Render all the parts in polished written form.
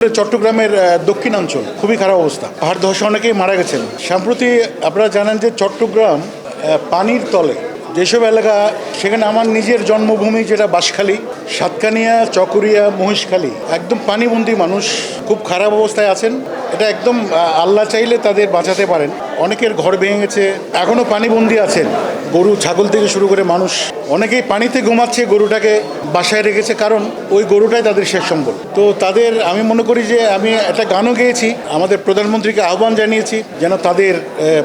চট্টগ্রামের দক্ষিণাঞ্চল খুবই খারাপ অবস্থা। পাহাড় ধসে অনেকেই মারা গেছেন। সম্প্রতি আপনারা জানেন যে চট্টগ্রাম পানির তলে যেসব এলাকা, সেখানে আমার নিজের জন্মভূমি যেটা বাঁশখালী, সাতকানিয়া, চকরিয়া, মহিষখালী, একদম পানিবন্দী মানুষ খুব খারাপ অবস্থায় আছেন। এটা একদম আল্লাহ চাইলে তাদের বাঁচাতে পারেন। অনেকের ঘর ভেঙে গেছে, এখনও পানিবন্দী আছেন। গরু ছাগল থেকে শুরু করে মানুষ, অনেকেই পানিতে ঘুমাচ্ছে, গরুটাকে বাসায় রেখেছে, কারণ ওই গরুটাই তাদের শেষ সম্বল। তো তাদের আমি মনে করি যে আমি একটা গানও গেয়েছি, আমাদের প্রধানমন্ত্রীকে আহ্বান জানিয়েছি যেন তাদের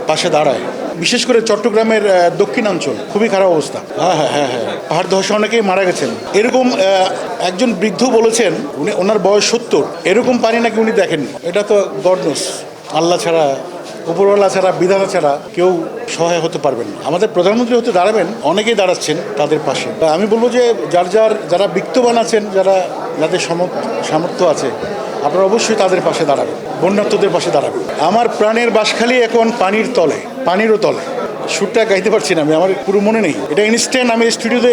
পাশে দাঁড়ায়। বিশেষ করে চট্টগ্রামের দক্ষিণাঞ্চল খুবই খারাপ অবস্থা। হ্যাঁ, পাহাড় ধসে অনেকেই মারা গেছেন। এরকম একজন বৃদ্ধ বলেছেন, ওনার বয়স 70, এরকম পানি নাকি উনি দেখেননি। এটা তো গড নোস, আল্লাহ ছাড়া, উপরওয়ালা ছাড়া, বিধাতা ছাড়া কেউ সহায় হতে পারবেন না। আমাদের প্রধানমন্ত্রী হতে দাঁড়াবেন, অনেকেই দাঁড়াচ্ছেন তাদের পাশে। আমি বলবো যে যারা বিত্তবান আছেন, যাদের সামর্থ্য আছে, আপনারা অবশ্যই তাদের পাশে দাঁড়াবেন, বন্যার্থদের পাশে দাঁড়াবেন। আমার প্রাণের বাঁশখালী এখন পানিরও তলে। সুরটা গাইতে পারছি না, আমার পুরো মনে নেই। এটা ইনস্ট্যান্ট আমি স্টুডিওতে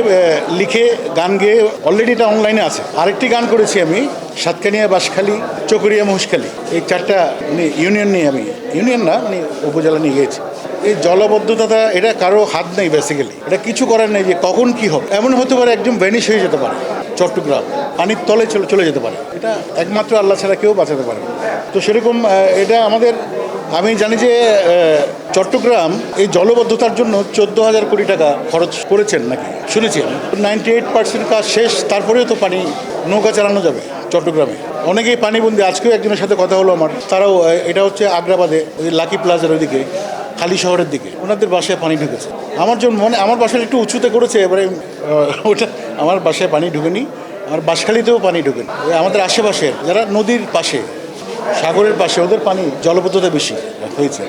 লিখে গান গেয়ে অলরেডি এটা অনলাইনে আছে। আরেকটি গান করেছি আমি সাতকানিয়া, বাঁশখালী, চকরিয়া, মহিষখালী, এই চারটা ইউনিয়ন নিয়ে, আমি ইউনিয়ন না মানে উপজেলা নিয়ে গিয়েছি। এই জলবদ্ধতা, এটা কারো হাত নেই বেসিক্যালি, এটা কিছু করার নেই যে কখন কি হবে। এমন হতে পারে একদম ভ্যানিশ হয়ে যেতে পারে, চট্টগ্রাম পানির তলে চলে যেতে পারে। এটা একমাত্র আল্লাহ ছাড়া কেউ বাঁচাতে পারে। তো সেরকম এটা আমাদের, আমি জানি যে চট্টগ্রাম এই জলবদ্ধতার জন্য 14,000 কোটি টাকা খরচ করেছেন নাকি শুনেছি আমি। 98% কাজ শেষ, তারপরেও তো পানি, নৌকা চালানো যাবে চট্টগ্রামে। অনেকেই পানিবন্দী। আজকেও একজনের সাথে কথা হলো আমার, তারাও, এটা হচ্ছে আগ্রাবাদে, ওই লাকি প্লাজার ওইদিকে, খালি শহরের দিকে, ওনাদের বাসায় পানি ঢুকেছে। আমার বাসায় একটু উঁচুতে করেছে, এবারে ওটা আমার বাসায় পানি ঢুকেনি। আমার বাঁশখালীতেও পানি ঢুকেনি। আমাদের আশেপাশের যারা নদীর পাশে, সাগরের পাশে, ওদের পানি জলবদ্ধতা বেশি হয়েছে।